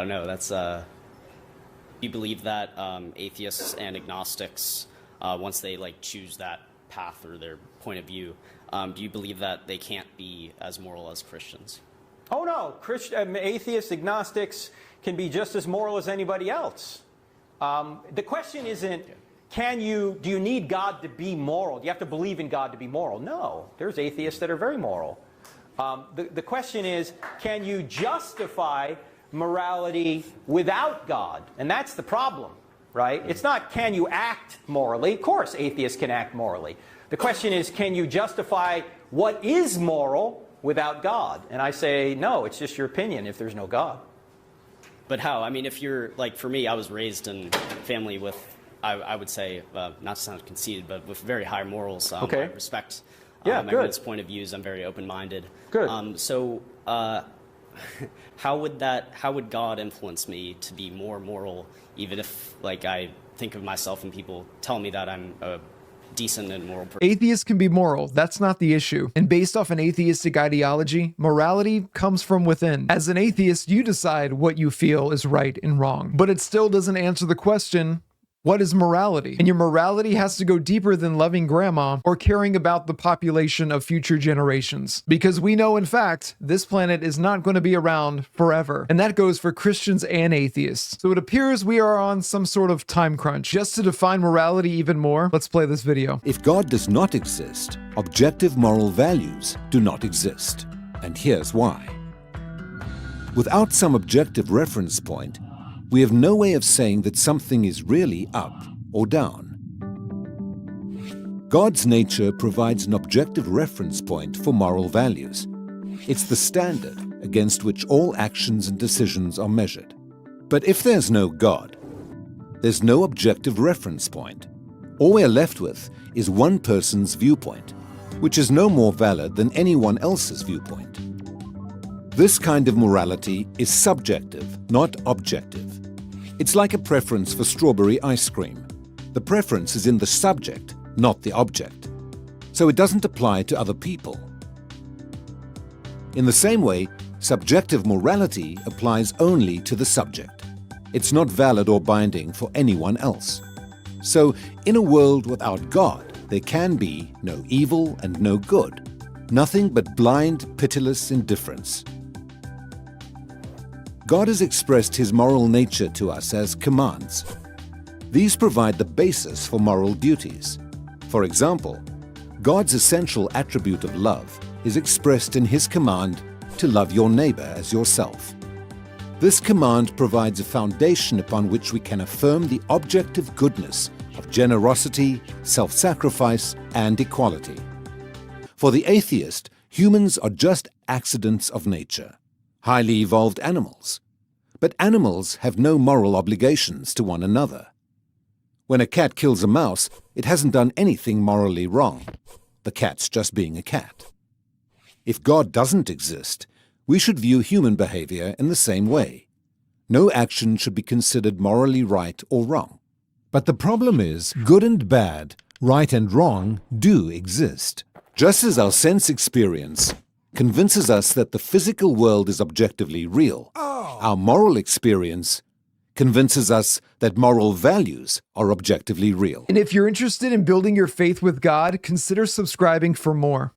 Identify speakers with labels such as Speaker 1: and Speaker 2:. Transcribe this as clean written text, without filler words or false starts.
Speaker 1: don't know. That's you believe that atheists and agnostics, once they like choose that path or their point of view, do you believe that they can't be as moral as Christians?
Speaker 2: Oh no, atheists, agnostics can be just as moral as anybody else. The question isn't, do you need God to be moral? Do you have to believe in God to be moral? No, there's atheists that are very moral. The question is, can you justify morality without God? And that's the problem, right? It's not, can you act morally? Of course, atheists can act morally. The question is, can you justify what is moral without God? And I say, no, it's just your opinion if there's no God.
Speaker 1: But how? I mean, if you're, like, for me, I was raised in a family with, I would say, not to sound conceited, but with very high morals.
Speaker 2: Okay.
Speaker 1: I respect
Speaker 2: good.
Speaker 1: point of views. I'm very open-minded.
Speaker 2: Good.
Speaker 1: So how would God influence me to be more moral, even if, like, I think of myself and people tell me that I'm a decent and moral person?
Speaker 3: Atheists can be moral, that's not the issue. And based off an atheistic ideology, morality comes from within. As an atheist, you decide what you feel is right and wrong. But it still doesn't answer the question, what is morality? And your morality has to go deeper than loving grandma or caring about the population of future generations. Because we know, in fact, this planet is not going to be around forever. And that goes for Christians and atheists. So it appears we are on some sort of time crunch. Just to define morality even more, let's play this video.
Speaker 4: If God does not exist, objective moral values do not exist. And here's why. Without some objective reference point, we have no way of saying that something is really up or down. God's nature provides an objective reference point for moral values. It's the standard against which all actions and decisions are measured. But if there's no God, there's no objective reference point. All we're left with is one person's viewpoint, which is no more valid than anyone else's viewpoint. This kind of morality is subjective, not objective. It's like a preference for strawberry ice cream. The preference is in the subject, not the object. So it doesn't apply to other people. In the same way, subjective morality applies only to the subject. It's not valid or binding for anyone else. So, in a world without God, there can be no evil and no good. Nothing but blind, pitiless indifference. God has expressed his moral nature to us as commands. These provide the basis for moral duties. For example, God's essential attribute of love is expressed in his command to love your neighbor as yourself. This command provides a foundation upon which we can affirm the objective goodness of generosity, self-sacrifice, and equality. For the atheist, humans are just accidents of nature, highly evolved animals. But animals have no moral obligations to one another. When a cat kills a mouse, it hasn't done anything morally wrong. The cat's just being a cat. If God doesn't exist, we should view human behavior in the same way. No action should be considered morally right or wrong. But the problem is, good and bad, right and wrong, do exist. Just as our sense experience convinces us that the physical world is objectively real, our moral experience convinces us that moral values are objectively real.
Speaker 3: And if you're interested in building your faith with God, consider subscribing for more.